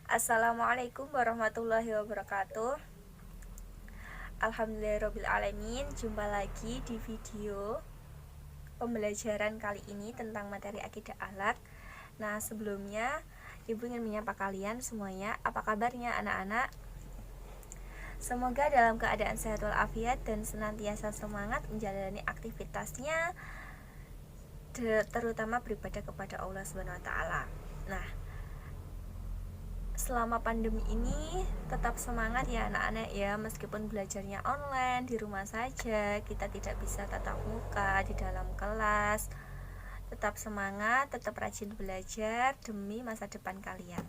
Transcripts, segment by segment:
Assalamualaikum warahmatullahi wabarakatuh. Alhamdulillahirobbilalamin. Jumpa lagi di video pembelajaran kali ini tentang materi akidah akhlak. Nah, sebelumnya Ibu ingin menyapa kalian semuanya. Apa kabarnya anak-anak? Semoga dalam keadaan sehat walafiat dan senantiasa semangat menjalani aktivitasnya, terutama beribadah kepada Allah Subhanahu wa taala. Nah, selama pandemi ini tetap semangat ya anak-anak ya, meskipun belajarnya online di rumah saja, kita tidak bisa tatap muka di dalam kelas. Tetap semangat, tetap rajin belajar demi masa depan kalian.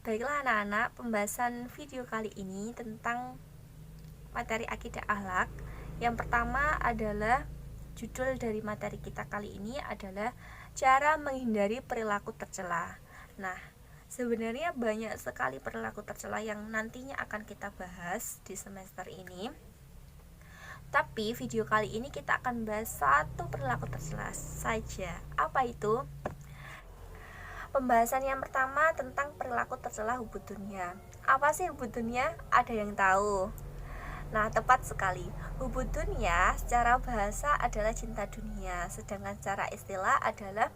Baiklah anak-anak, pembahasan video kali ini tentang materi akidah akhlak. Yang pertama adalah judul dari materi kita kali ini adalah cara menghindari perilaku tercela. Nah, sebenarnya banyak sekali perilaku tercela yang nantinya akan kita bahas di semester ini. Tapi video kali ini kita akan bahas satu perilaku tercela saja. Apa itu? Pembahasan yang pertama tentang perilaku tercela hubud dunia. Apa sih hubud dunia? Ada yang tahu? Nah, tepat sekali. Hubud dunia secara bahasa adalah cinta dunia, sedangkan secara istilah adalah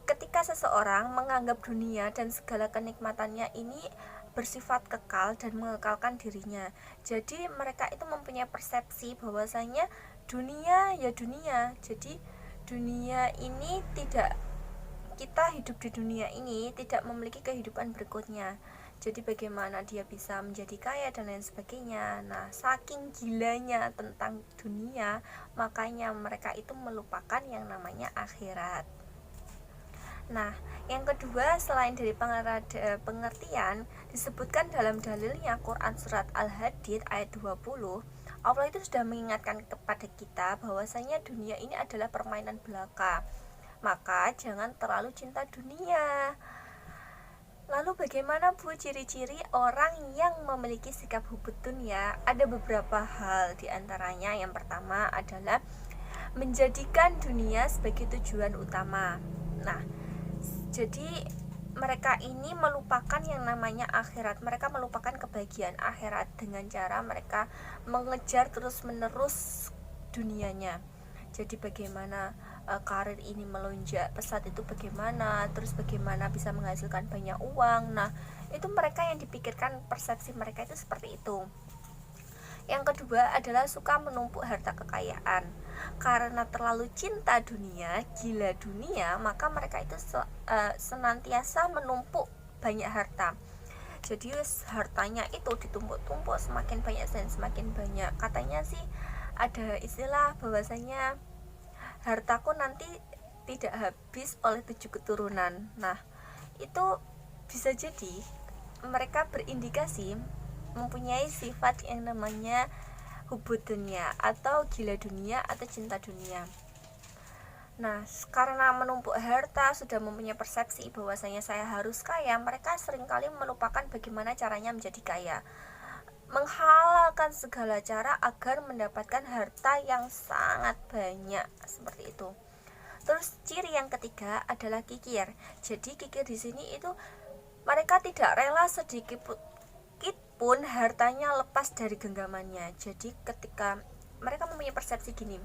ketika seseorang menganggap dunia dan segala kenikmatannya ini bersifat kekal dan mengekalkan dirinya. Jadi mereka itu mempunyai persepsi bahwasanya dunia ya dunia. Jadi dunia ini tidak, kita hidup di dunia ini tidak memiliki kehidupan berikutnya. Jadi bagaimana dia bisa menjadi kaya dan lain sebagainya. Nah, saking gilanya tentang dunia, makanya mereka itu melupakan yang namanya akhirat. Nah, yang kedua, selain dari pengertian, disebutkan dalam dalilnya Quran Surat Al-Hadid ayat 20, Allah itu sudah mengingatkan kepada kita bahwasanya dunia ini adalah permainan belaka. Maka jangan terlalu cinta dunia. Lalu bagaimana Bu ciri-ciri orang yang memiliki sikap hubud dunia? Ada beberapa hal, diantaranya yang pertama adalah menjadikan dunia sebagai tujuan utama. Nah, jadi mereka ini melupakan yang namanya akhirat. Mereka melupakan kebahagiaan akhirat dengan cara mereka mengejar terus-menerus dunianya. Jadi bagaimana karir ini melonjak pesat itu bagaimana, terus bagaimana bisa menghasilkan banyak uang. Nah, itu mereka yang dipikirkan, persepsi mereka itu seperti itu. Yang kedua adalah suka menumpuk harta kekayaan. Karena terlalu cinta dunia, gila dunia, maka mereka itu senantiasa menumpuk banyak harta. Jadi hartanya itu ditumpuk-tumpuk, semakin banyak dan semakin banyak. Katanya sih ada istilah bahwasanya hartaku nanti tidak habis oleh 7 keturunan. Nah, itu bisa jadi mereka berindikasi mempunyai sifat yang namanya hubud dunia atau gila dunia atau cinta dunia. Nah, karena menumpuk harta sudah mempunyai persepsi bahwasanya saya harus kaya, mereka seringkali melupakan bagaimana caranya menjadi kaya, menghalalkan segala cara agar mendapatkan harta yang sangat banyak, seperti itu. Terus ciri yang ketiga adalah kikir. Jadi kikir di sini itu mereka tidak rela sedikit pun hartanya lepas dari genggamannya. Jadi ketika mereka mempunyai persepsi gini,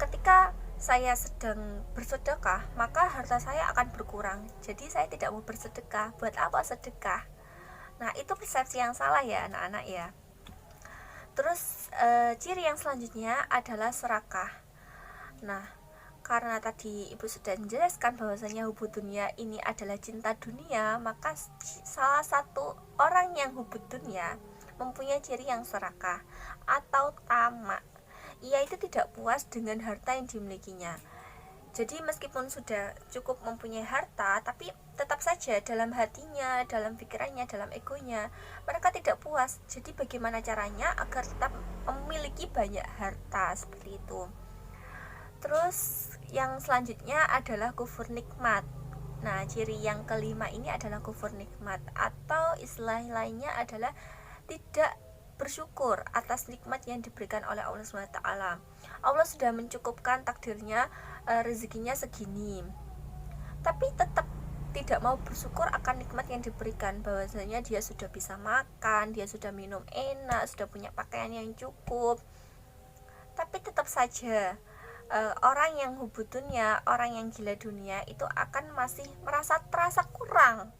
ketika saya sedang bersedekah, maka harta saya akan berkurang. Jadi saya tidak mau bersedekah. Buat apa sedekah? Nah, itu persepsi yang salah ya anak-anak ya. Terus ciri yang selanjutnya adalah serakah. Nah, karena tadi Ibu sudah menjelaskan bahwasanya hubud dunia ini adalah cinta dunia, maka salah satu orang yang hubud dunia mempunyai ciri yang serakah atau tamak. Ia itu tidak puas dengan harta yang dimilikinya. Jadi meskipun sudah cukup mempunyai harta, tapi tetap saja dalam hatinya, dalam pikirannya, dalam egonya, mereka tidak puas. Jadi bagaimana caranya agar tetap memiliki banyak harta, seperti itu. Terus yang selanjutnya adalah kufur nikmat. Nah, ciri yang kelima ini adalah kufur nikmat, atau istilah lainnya adalah tidak bersyukur atas nikmat yang diberikan oleh Allah SWT. Allah sudah mencukupkan takdirnya, rezekinya segini, tapi tetap tidak mau bersyukur akan nikmat yang diberikan, bahwasanya dia sudah bisa makan, dia sudah minum enak, sudah punya pakaian yang cukup. Tapi tetap saja orang yang hubudunya, orang yang gila dunia itu akan masih terasa kurang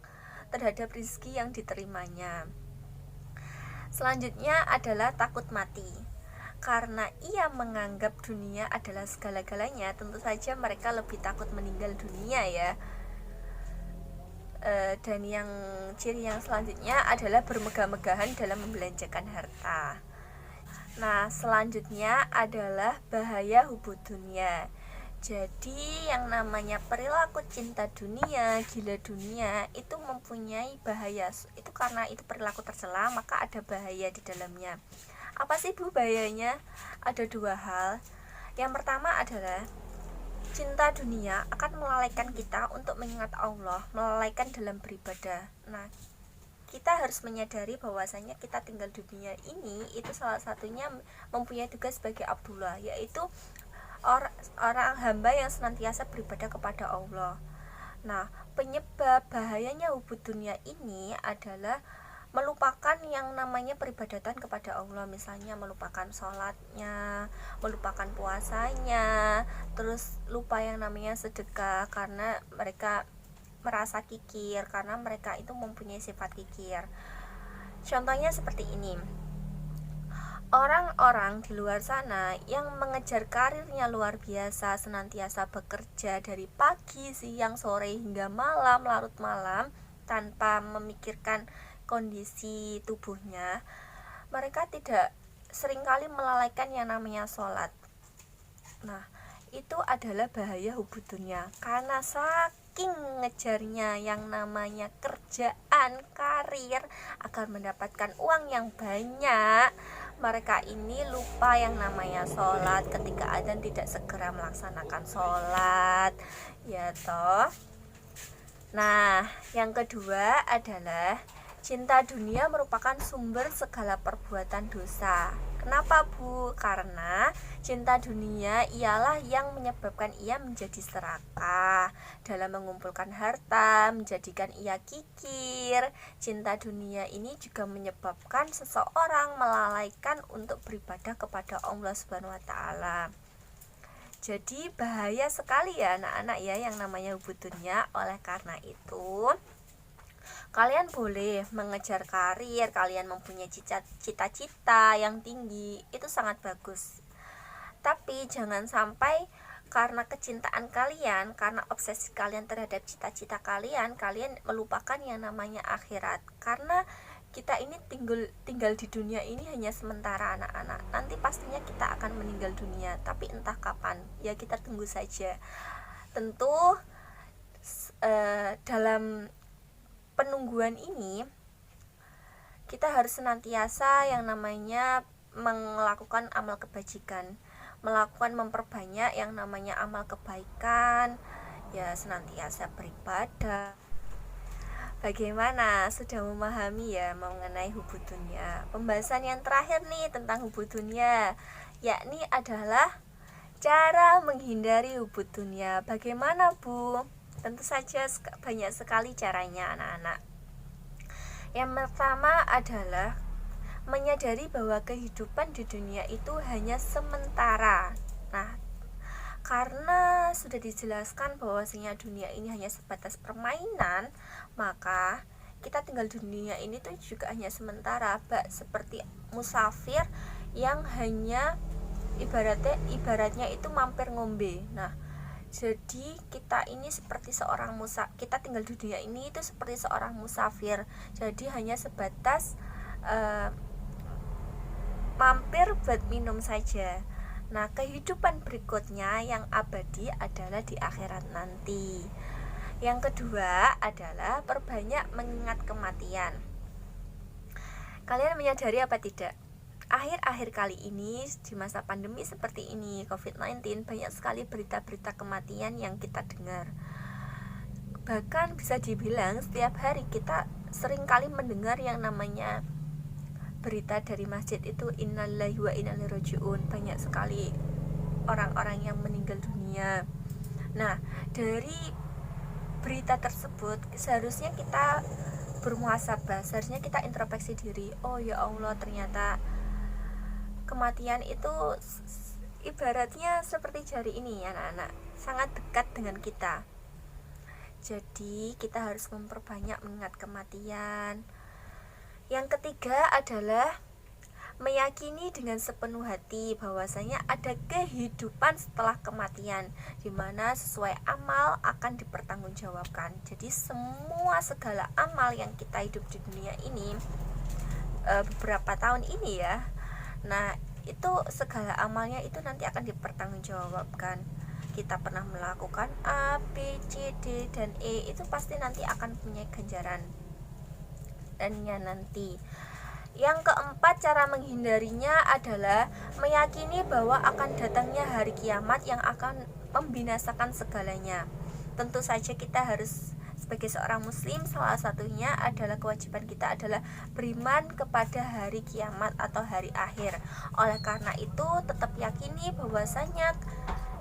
terhadap rezeki yang diterimanya. Selanjutnya adalah takut mati. Karena ia menganggap dunia adalah segala-galanya, tentu saja mereka lebih takut meninggal dunia ya. Dan yang ciri yang selanjutnya adalah bermegah-megahan dalam membelanjakan harta. Nah, selanjutnya adalah bahaya hubud dunia. Jadi yang namanya perilaku cinta dunia, gila dunia itu mempunyai bahaya. Itu karena itu perilaku tercela, maka ada bahaya di dalamnya. Apa sih Bu bahayanya? Ada dua hal. Yang pertama adalah cinta dunia akan melalaikan kita untuk mengingat Allah, melalaikan dalam beribadah. Nah, kita harus menyadari bahwasanya kita tinggal di dunia ini itu salah satunya mempunyai tugas sebagai Abdullah, yaitu orang hamba yang senantiasa beribadah kepada Allah. Nah, penyebab bahayanya hubud dunia ini adalah melupakan yang namanya peribadatan kepada Allah, misalnya melupakan sholatnya, melupakan puasanya, terus lupa yang namanya sedekah karena mereka merasa kikir, karena mereka itu mempunyai sifat kikir. Contohnya seperti ini, orang-orang di luar sana yang mengejar karirnya luar biasa, senantiasa bekerja dari pagi, siang, sore hingga malam, larut malam tanpa memikirkan kondisi tubuhnya, mereka tidak seringkali melalaikan yang namanya sholat. Nah, itu adalah bahaya hubud dunia, karena saking ngejarnya yang namanya kerjaan, karir agar mendapatkan uang yang banyak, mereka ini lupa yang namanya sholat. Ketika adzan tidak segera melaksanakan sholat, ya toh. Nah, yang kedua adalah cinta dunia merupakan sumber segala perbuatan dosa. Kenapa Bu? Karena cinta dunia ialah yang menyebabkan ia menjadi serakah dalam mengumpulkan harta, menjadikan ia kikir. Cinta dunia ini juga menyebabkan seseorang melalaikan untuk beribadah kepada Allah Subhanahu wa taala. Jadi bahaya sekali ya anak-anak ya yang namanya hubud dunia. Oleh karena itu, kalian boleh mengejar karir, kalian mempunyai cita-cita yang tinggi, itu sangat bagus. Tapi jangan sampai karena kecintaan kalian, karena obsesi kalian terhadap cita-cita kalian, kalian melupakan yang namanya akhirat. Karena kita ini tinggal di dunia ini hanya sementara anak-anak. Nanti pastinya kita akan meninggal dunia, tapi entah kapan. Ya kita tunggu saja. Tentu dalam penungguan ini kita harus senantiasa yang namanya melakukan amal kebajikan, memperbanyak yang namanya amal kebaikan, ya senantiasa beribadah. Bagaimana? Sudah memahami ya mengenai hubud dunia? Pembahasan yang terakhir nih tentang hubud dunia, yakni adalah cara menghindari hubud dunia. Bagaimana Bu? Tentu saja banyak sekali caranya anak-anak. Yang pertama adalah menyadari bahwa kehidupan di dunia itu hanya sementara. Nah, karena sudah dijelaskan bahwasanya dunia ini hanya sebatas permainan, maka kita tinggal di dunia ini tuh juga hanya sementara, seperti musafir yang hanya ibaratnya itu mampir ngombe. Nah, jadi kita ini seperti seorang kita tinggal di dunia ini itu seperti seorang musafir. Jadi hanya sebatas mampir buat minum saja. Nah, kehidupan berikutnya yang abadi adalah di akhirat nanti. Yang kedua adalah perbanyak mengingat kematian. Kalian menyadari apa tidak? Akhir-akhir kali ini di masa pandemi seperti ini COVID-19, banyak sekali berita-berita kematian yang kita dengar. Bahkan bisa dibilang setiap hari kita sering kali mendengar yang namanya berita dari masjid itu innalillahi wa inna ilaihi raji'un. Banyak sekali orang-orang yang meninggal dunia. Nah, dari berita tersebut, seharusnya kita bermuhasabah, seharusnya kita introspeksi diri. Oh ya Allah, ternyata kematian itu ibaratnya seperti jari ini ya anak-anak, sangat dekat dengan kita. Jadi kita harus memperbanyak mengingat kematian. Yang ketiga adalah meyakini dengan sepenuh hati bahwasanya ada kehidupan setelah kematian, di mana sesuai amal akan dipertanggungjawabkan. Jadi segala amal yang kita hidup di dunia ini beberapa tahun ini ya, nah itu segala amalnya itu nanti akan dipertanggungjawabkan. Kita pernah melakukan A, B, C, D, dan E, itu pasti nanti akan punya ganjaran dannya nanti. Yang keempat, cara menghindarinya adalah meyakini bahwa akan datangnya hari kiamat yang akan membinasakan segalanya. Tentu saja kita harus sebagai seorang muslim, salah satunya adalah kewajiban kita adalah beriman kepada hari kiamat atau hari akhir. Oleh karena itu, tetap yakini bahwasanya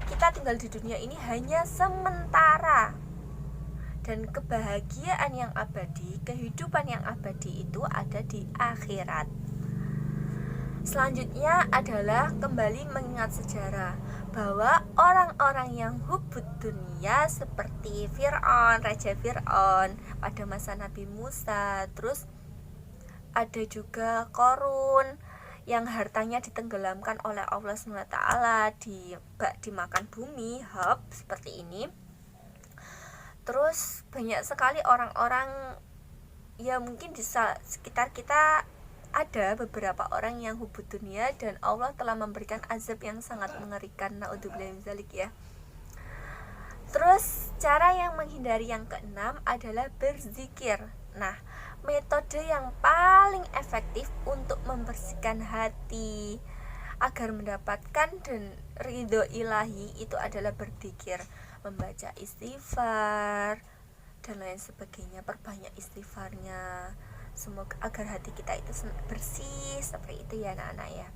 kita tinggal di dunia ini hanya sementara, dan kebahagiaan yang abadi, kehidupan yang abadi itu ada di akhirat. Selanjutnya adalah kembali mengingat sejarah bahwa orang-orang yang hubud dunia seperti Fir'aun, Raja Fir'aun pada masa Nabi Musa, terus ada juga Qarun yang hartanya ditenggelamkan oleh Allah SWT di bak dimakan bumi, seperti ini. Terus banyak sekali orang-orang ya, mungkin di sekitar kita ada beberapa orang yang hubud dunia dan Allah telah memberikan azab yang sangat mengerikan, naudzubillah min dzalik ya. Terus cara yang menghindari yang keenam adalah berzikir. Nah, metode yang paling efektif untuk membersihkan hati agar mendapatkan dan ridho ilahi itu adalah berzikir, membaca istighfar dan lain sebagainya. Perbanyak istighfarnya, semoga agar hati kita itu bersih seperti itu ya anak-anak ya.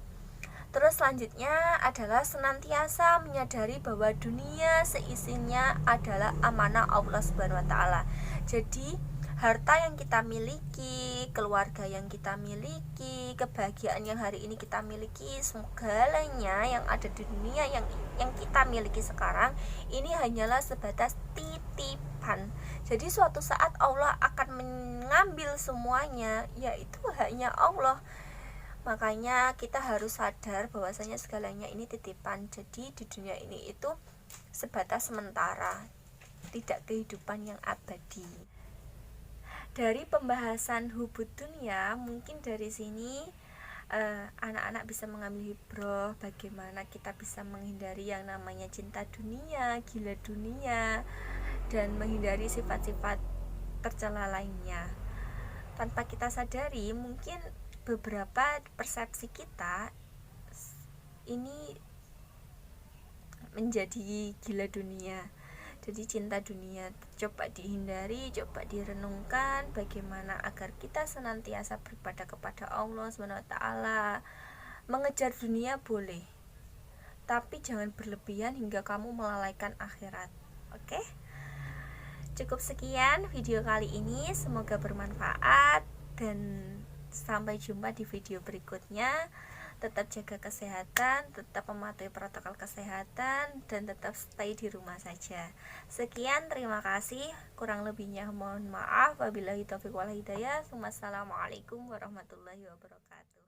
Terus selanjutnya adalah senantiasa menyadari bahwa dunia seisinya adalah amanah Allah Subhanahu wa taala. Jadi harta yang kita miliki, keluarga yang kita miliki, kebahagiaan yang hari ini kita miliki, segalanya yang ada di dunia yang kita miliki sekarang ini hanyalah sebatas titipan. Jadi suatu saat Allah akan mengambil semuanya, yaitu haknya Allah. Makanya kita harus sadar bahwasanya segalanya ini titipan. Jadi di dunia ini itu sebatas sementara, tidak kehidupan yang abadi. Dari pembahasan hubud dunia, mungkin dari sini anak-anak bisa mengambil hibroh bagaimana kita bisa menghindari yang namanya cinta dunia, gila dunia, dan menghindari sifat-sifat tercela lainnya. Tanpa kita sadari, mungkin beberapa persepsi kita ini menjadi gila dunia, jadi cinta dunia. Coba dihindari, coba direnungkan bagaimana agar kita senantiasa beribadah kepada Allah SWT. Mengejar dunia boleh, tapi jangan berlebihan hingga kamu melalaikan akhirat. Oke? Cukup sekian video kali ini, semoga bermanfaat dan sampai jumpa di video berikutnya. Tetap jaga kesehatan, tetap mematuhi protokol kesehatan, dan tetap stay di rumah saja. Sekian, terima kasih. Kurang lebihnya mohon maaf. Wabillahi taufiq wal hidayah. Wassalamualaikum warahmatullahi wabarakatuh.